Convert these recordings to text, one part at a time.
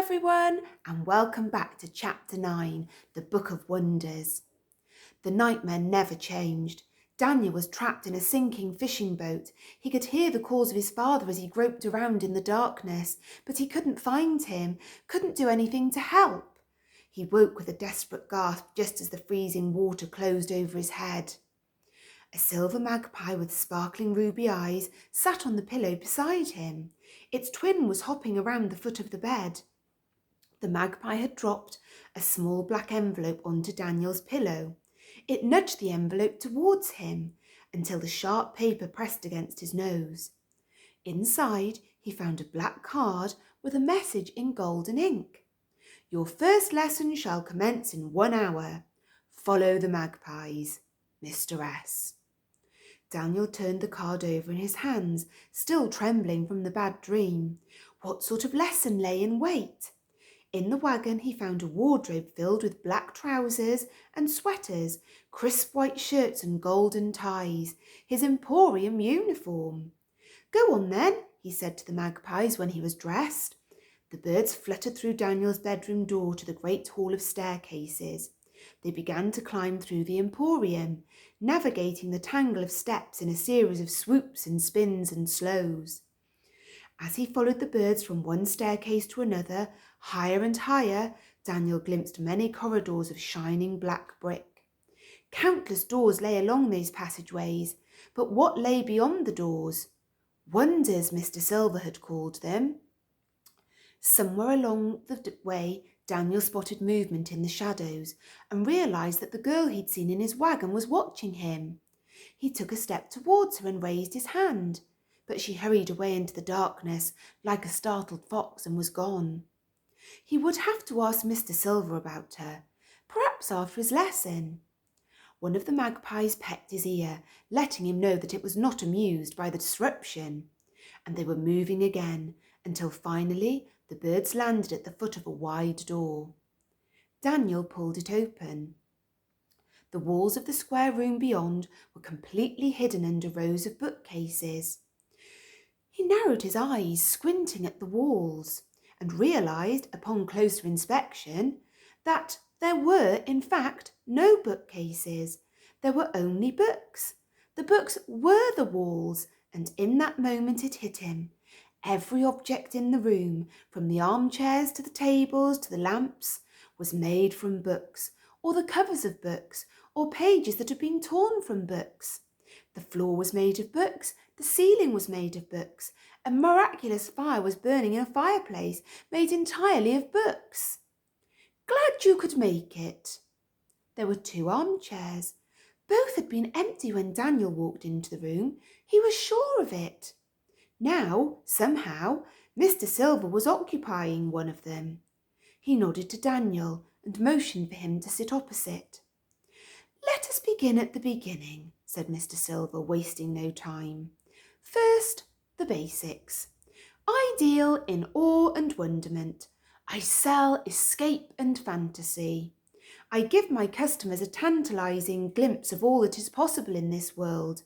everyone, and welcome back to Chapter 9, the Book of Wonders. The nightmare never changed. Daniel was trapped in a sinking fishing boat. He could hear the calls of his father as he groped around in the darkness, but he couldn't find him, couldn't do anything to help. He woke with a desperate gasp just as the freezing water closed over his head. A silver magpie with sparkling ruby eyes sat on the pillow beside him. Its twin was hopping around the foot of the bed. The magpie had dropped a small black envelope onto Daniel's pillow. It nudged the envelope towards him until the sharp paper pressed against his nose. Inside, he found a black card with a message in golden ink. Your first lesson shall commence in 1 hour. Follow the magpies. Mr. S. Daniel turned the card over in his hands, still trembling from the bad dream. What sort of lesson lay in wait? In the wagon he found a wardrobe filled with black trousers and sweaters, crisp white shirts and golden ties, his Emporium uniform. Go on then, he said to the magpies when he was dressed. The birds fluttered through Daniel's bedroom door to the great hall of staircases. They began to climb through the Emporium, navigating the tangle of steps in a series of swoops and spins and slows. As he followed the birds from one staircase to another, higher and higher, Daniel glimpsed many corridors of shining black brick. Countless doors lay along these passageways, but what lay beyond the doors? Wonders, Mr. Silver had called them. Somewhere along the way, Daniel spotted movement in the shadows and realised that the girl he'd seen in his wagon was watching him. He took a step towards her and raised his hand, but she hurried away into the darkness like a startled fox and was gone. He would have to ask Mr. Silver about her, perhaps after his lesson. One of the magpies pecked his ear, letting him know that it was not amused by the disruption, and they were moving again until finally the birds landed at the foot of a wide door. Daniel pulled it open. The walls of the square room beyond were completely hidden under rows of bookcases. He narrowed his eyes, squinting at the walls, and realised, upon closer inspection, that there were, in fact, no bookcases. There were only books. The books were the walls, and in that moment it hit him. Every object in the room, from the armchairs to the tables to the lamps, was made from books, or the covers of books, or pages that had been torn from books. The floor was made of books, the ceiling was made of books, a miraculous fire was burning in a fireplace made entirely of books. Glad you could make it. There were 2 armchairs. Both had been empty when Daniel walked into the room. He was sure of it. Now, somehow, Mr. Silver was occupying one of them. He nodded to Daniel and motioned for him to sit opposite. Let us begin at the beginning, said Mr. Silver, wasting no time. First, the basics. I deal in awe and wonderment. I sell escape and fantasy. I give my customers a tantalising glimpse of all that is possible in this world,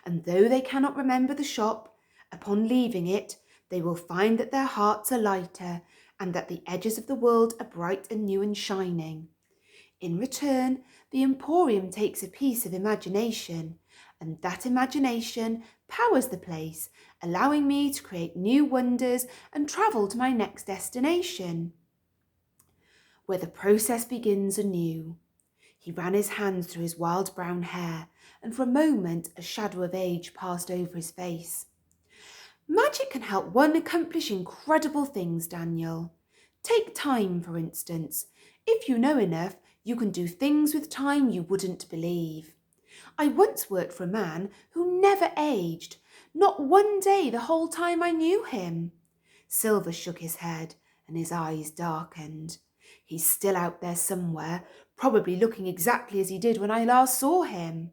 and though they cannot remember the shop, upon leaving it, they will find that their hearts are lighter and that the edges of the world are bright and new and shining. In return, the Emporium takes a piece of imagination, and that imagination powers the place, allowing me to create new wonders and travel to my next destination, where the process begins anew. He ran his hands through his wild brown hair, and for a moment a shadow of age passed over his face. Magic can help one accomplish incredible things, Daniel. Take time, for instance. If you know enough, you can do things with time you wouldn't believe. I once worked for a man who never aged, not one day the whole time I knew him. Silver shook his head and his eyes darkened. He's still out there somewhere, probably looking exactly as he did when I last saw him.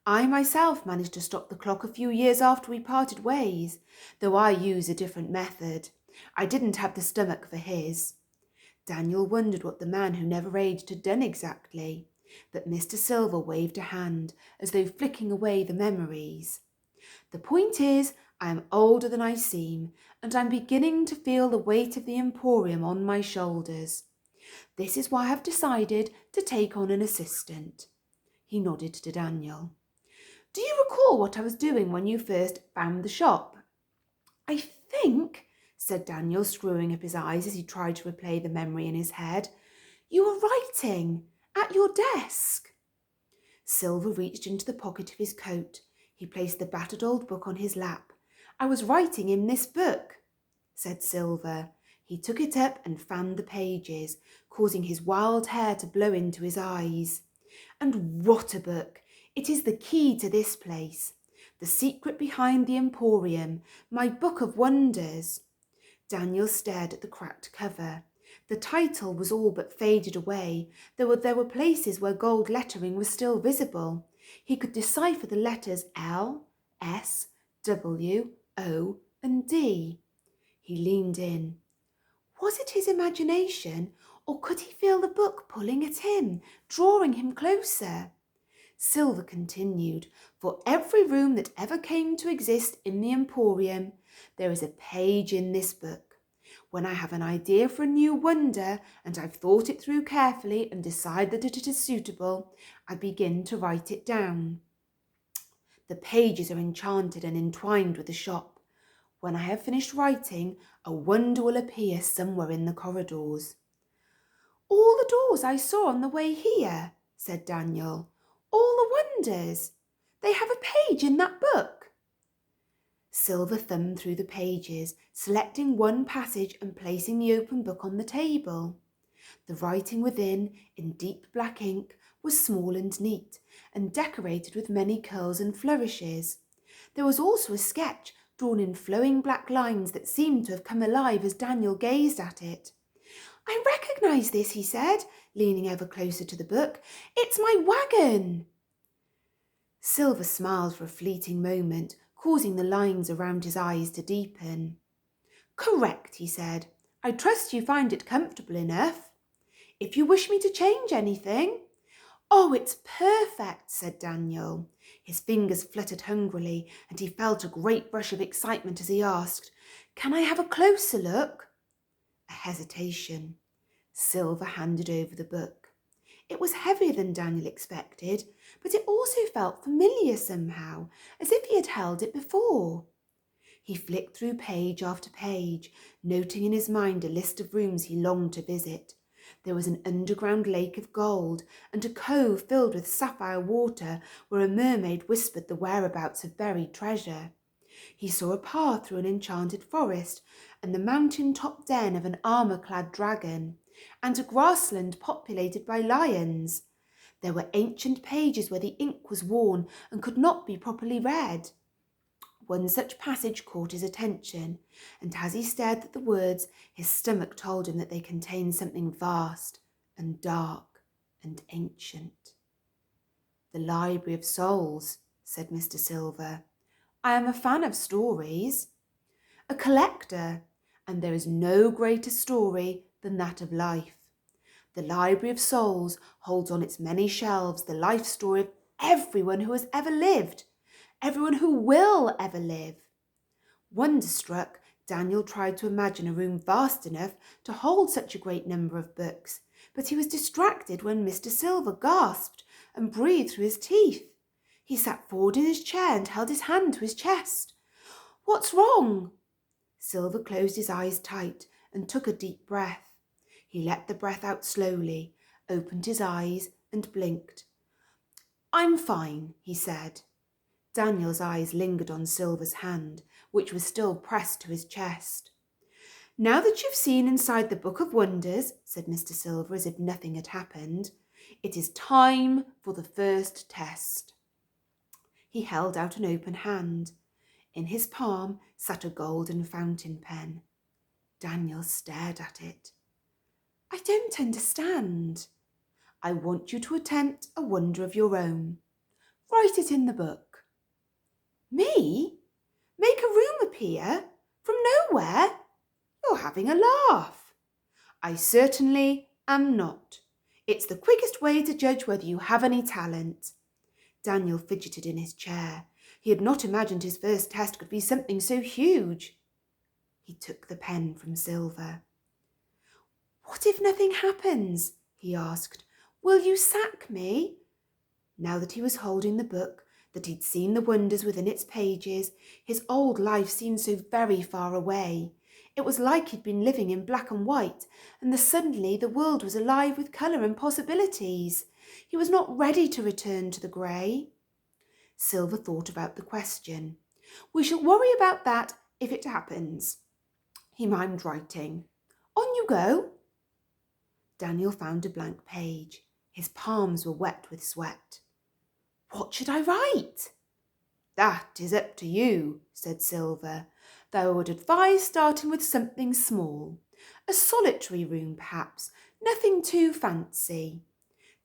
I myself managed to stop the clock a few years after we parted ways, though I use a different method. I didn't have the stomach for his. Daniel wondered what the man who never aged had done exactly, but Mr. Silver waved a hand as though flicking away the memories. The point is, I am older than I seem, and I'm beginning to feel the weight of the Emporium on my shoulders. This is why I've decided to take on an assistant." He nodded to Daniel. "Do you recall what I was doing when you first found the shop?" "I think," said Daniel, screwing up his eyes as he tried to replay the memory in his head, "you were writing at your desk." Silver reached into the pocket of his coat. He placed the battered old book on his lap. "I was writing in this book," said Silver. He took it up and fanned the pages, causing his wild hair to blow into his eyes. "And what a book! It is the key to this place. The secret behind the Emporium, my book of wonders." Daniel stared at the cracked cover. The title was all but faded away, though there were places where gold lettering was still visible. He could decipher the letters L, S, W, O, and D. He leaned in. Was it his imagination, or could he feel the book pulling at him, drawing him closer? Silver continued, "For every room that ever came to exist in the Emporium, there is a page in this book. When I have an idea for a new wonder, and I've thought it through carefully and decided that it is suitable, I begin to write it down. The pages are enchanted and entwined with the shop. When I have finished writing, a wonder will appear somewhere in the corridors." "All the doors I saw on the way here," said Daniel. "All the wonders. They have a page in that book." Silver thumbed through the pages, selecting one passage and placing the open book on the table. The writing within, in deep black ink, was small and neat, and decorated with many curls and flourishes. There was also a sketch drawn in flowing black lines that seemed to have come alive as Daniel gazed at it. "I recognise this," he said, leaning ever closer to the book. "It's my wagon." Silver smiled for a fleeting moment, causing the lines around his eyes to deepen. "Correct," he said. "I trust you find it comfortable enough. If you wish me to change anything—" "Oh, it's perfect," said Daniel. His fingers fluttered hungrily, and he felt a great rush of excitement as he asked, "Can I have a closer look?" A hesitation. Silver handed over the book. It was heavier than Daniel expected, but it also felt familiar somehow, as if he had held it before. He flicked through page after page, noting in his mind a list of rooms he longed to visit. There was an underground lake of gold, and a cove filled with sapphire water where a mermaid whispered the whereabouts of buried treasure. He saw a path through an enchanted forest, and the mountain-top den of an armour-clad dragon, and a grassland populated by lions. There were ancient pages where the ink was worn and could not be properly read. One such passage caught his attention, and as he stared at the words, his stomach told him that they contained something vast and dark and ancient. "The Library of Souls," said Mr. Silver. "I am a fan of stories, a collector, and there is no greater story than that of life. The Library of Souls holds on its many shelves the life story of everyone who has ever lived, everyone who will ever live." Wonderstruck, Daniel tried to imagine a room vast enough to hold such a great number of books, but he was distracted when Mr. Silver gasped and breathed through his teeth. He sat forward in his chair and held his hand to his chest. "What's wrong?" Silver closed his eyes tight and took a deep breath. He let the breath out slowly, opened his eyes and blinked. "I'm fine," he said. Daniel's eyes lingered on Silver's hand, which was still pressed to his chest. "Now that you've seen inside the Book of Wonders," said Mr. Silver as if nothing had happened, "it is time for the first test." He held out an open hand. In his palm sat a golden fountain pen. Daniel stared at it. "I don't understand." "I want you to attempt a wonder of your own. Write it in the book." "Me? Make a room appear? From nowhere? You're having a laugh." "I certainly am not. It's the quickest way to judge whether you have any talent." Daniel fidgeted in his chair. He had not imagined his first test could be something so huge. He took the pen from Silver. "What if nothing happens?" he asked. "Will you sack me?" Now that he was holding the book, that he'd seen the wonders within its pages, his old life seemed so very far away. It was like he'd been living in black and white, and suddenly the world was alive with colour and possibilities. He was not ready to return to the grey. Silver thought about the question. "We shall worry about that if it happens." He mimed writing. "On you go." Daniel found a blank page. His palms were wet with sweat. "What should I write?" "That is up to you," said Silver, "though I would advise starting with something small. A solitary room, perhaps, nothing too fancy."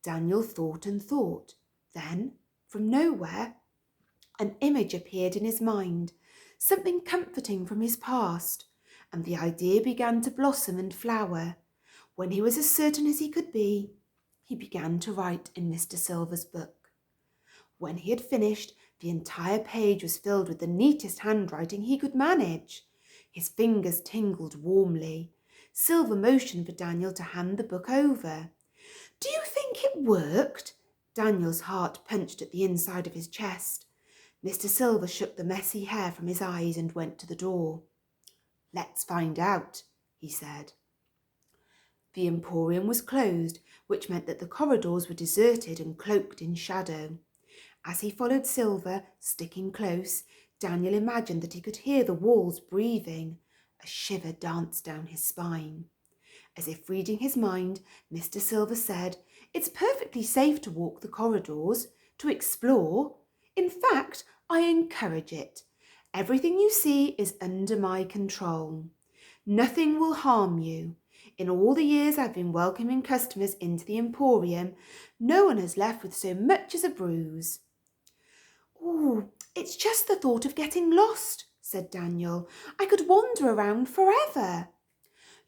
Daniel thought and thought. Then, from nowhere, an image appeared in his mind, something comforting from his past, and the idea began to blossom and flower. When he was as certain as he could be, he began to write in Mr. Silver's book. When he had finished, the entire page was filled with the neatest handwriting he could manage. His fingers tingled warmly. Silver motioned for Daniel to hand the book over. "Do you think it worked?" Daniel's heart punched at the inside of his chest. Mr. Silver shook the messy hair from his eyes and went to the door. "Let's find out," he said. The Emporium was closed, which meant that the corridors were deserted and cloaked in shadow. As he followed Silver, sticking close, Daniel imagined that he could hear the walls breathing. A shiver danced down his spine. As if reading his mind, Mr. Silver said, "It's perfectly safe to walk the corridors, to explore. In fact, I encourage it. Everything you see is under my control. Nothing will harm you. In all the years I've been welcoming customers into the Emporium, no one has left with so much as a bruise." "Oh, it's just the thought of getting lost," said Daniel. "I could wander around forever."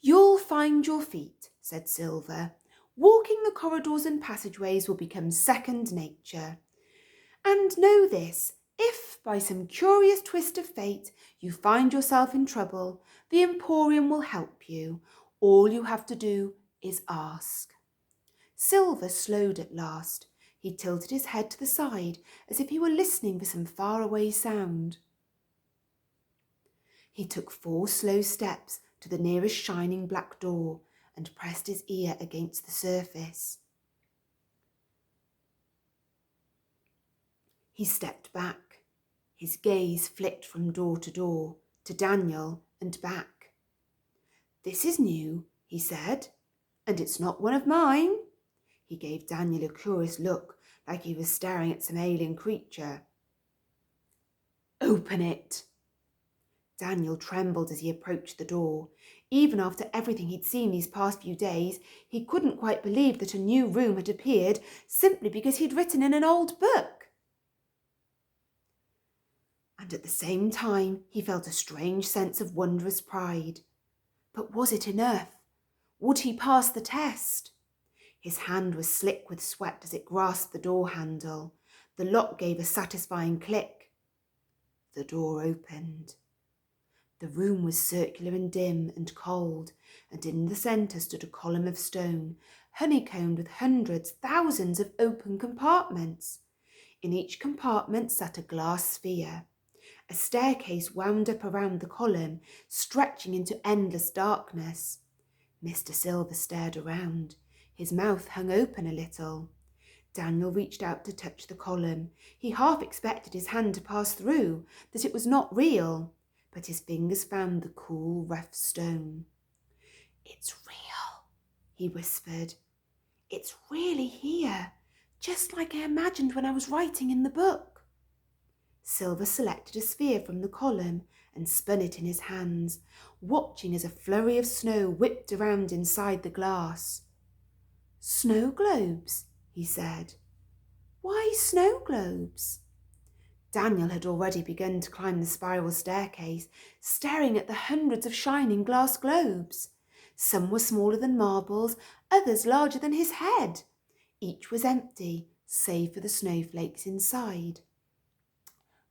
"You'll find your feet," said Silver. "Walking the corridors and passageways will become second nature. And know this, if by some curious twist of fate you find yourself in trouble, the Emporium will help you. All you have to do is ask." Silver slowed at last. He tilted his head to the side as if he were listening for some faraway sound. He took 4 slow steps to the nearest shining black door and pressed his ear against the surface. He stepped back. His gaze flicked from door to Daniel, and back. "This is new," he said, "and it's not one of mine." He gave Daniel a curious look, like he was staring at some alien creature. "Open it." Daniel trembled as he approached the door. Even after everything he'd seen these past few days, he couldn't quite believe that a new room had appeared simply because he'd written in an old book. And at the same time, he felt a strange sense of wondrous pride. But was it enough? Would he pass the test? His hand was slick with sweat as it grasped the door handle. The lock gave a satisfying click. The door opened. The room was circular and dim and cold, and in the centre stood a column of stone, honeycombed with hundreds, thousands of open compartments. In each compartment sat a glass sphere. A staircase wound up around the column, stretching into endless darkness. Mr. Silver stared around. His mouth hung open a little. Daniel reached out to touch the column. He half expected his hand to pass through, that it was not real, but his fingers found the cool, rough stone. "It's real," he whispered. "It's really here, just like I imagined when I was writing in the book." Silver selected a sphere from the column and spun it in his hands, watching as a flurry of snow whipped around inside the glass. "Snow globes," he said. "Why snow globes?" Daniel had already begun to climb the spiral staircase, staring at the hundreds of shining glass globes. Some were smaller than marbles, others larger than his head. Each was empty, save for the snowflakes inside.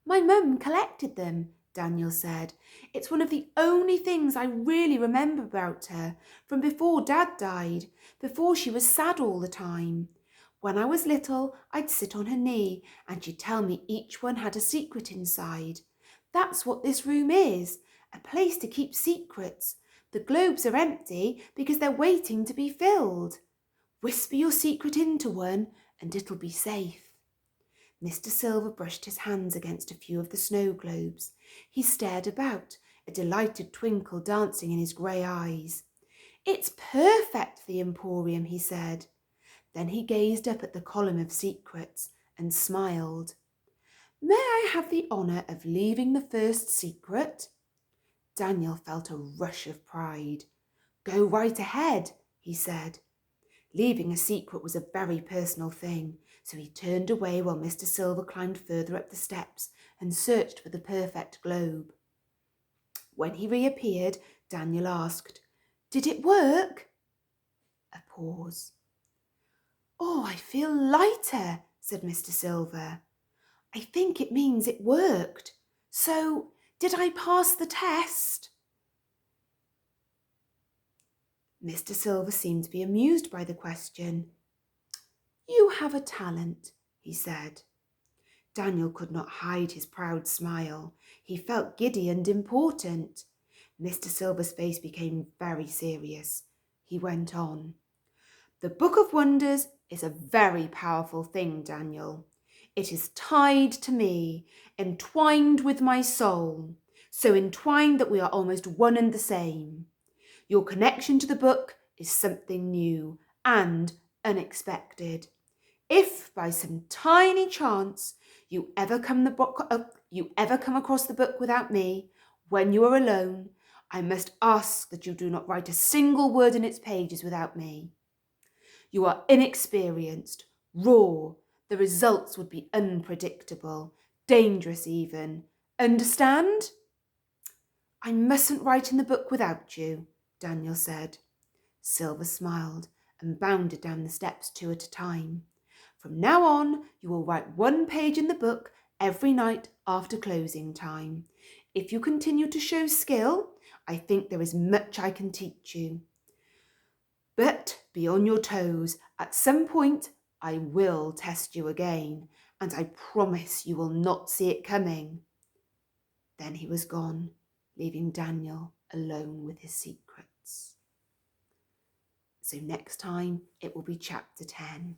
My mum collected them, Daniel said. It's one of the only things I really remember about her from before Dad died, before she was sad all the time. When I was little, I'd sit on her knee and she'd tell me each one had a secret inside. That's what this room is, a place to keep secrets. The globes are empty because they're waiting to be filled. Whisper your secret into one and it'll be safe. Mr. Silver brushed his hands against a few of the snow globes. He stared about, a delighted twinkle dancing in his grey eyes. It's perfect for the Emporium, he said. Then he gazed up at the column of secrets and smiled. May I have the honour of leaving the first secret? Daniel felt a rush of pride. Go right ahead, he said. Leaving a secret was a very personal thing, so he turned away while Mr. Silver climbed further up the steps and searched for the perfect globe. When he reappeared, Daniel asked, Did it work? A pause. Oh, I feel lighter, said Mr. Silver. I think it means it worked. So, did I pass the test? Mr. Silver seemed to be amused by the question. You have a talent, he said. Daniel could not hide his proud smile. He felt giddy and important. Mr. Silver's face became very serious. He went on. The Book of Wonders is a very powerful thing, Daniel. It is tied to me, entwined with my soul, so entwined that we are almost one and the same. Your connection to the book is something new and unexpected. If by some tiny chance you ever come across the book without me, when you are alone, I must ask that you do not write a single word in its pages without me. You are inexperienced, raw. The results would be unpredictable, dangerous even. Understand? I mustn't write in the book without you, Daniel said. Silver smiled and bounded down the steps 2 at a time. From now on, you will write 1 page in the book every night after closing time. If you continue to show skill, I think there is much I can teach you. But be on your toes. At some point, I will test you again, and I promise you will not see it coming. Then he was gone, leaving Daniel alone with his secrets. So next time, it will be chapter 10.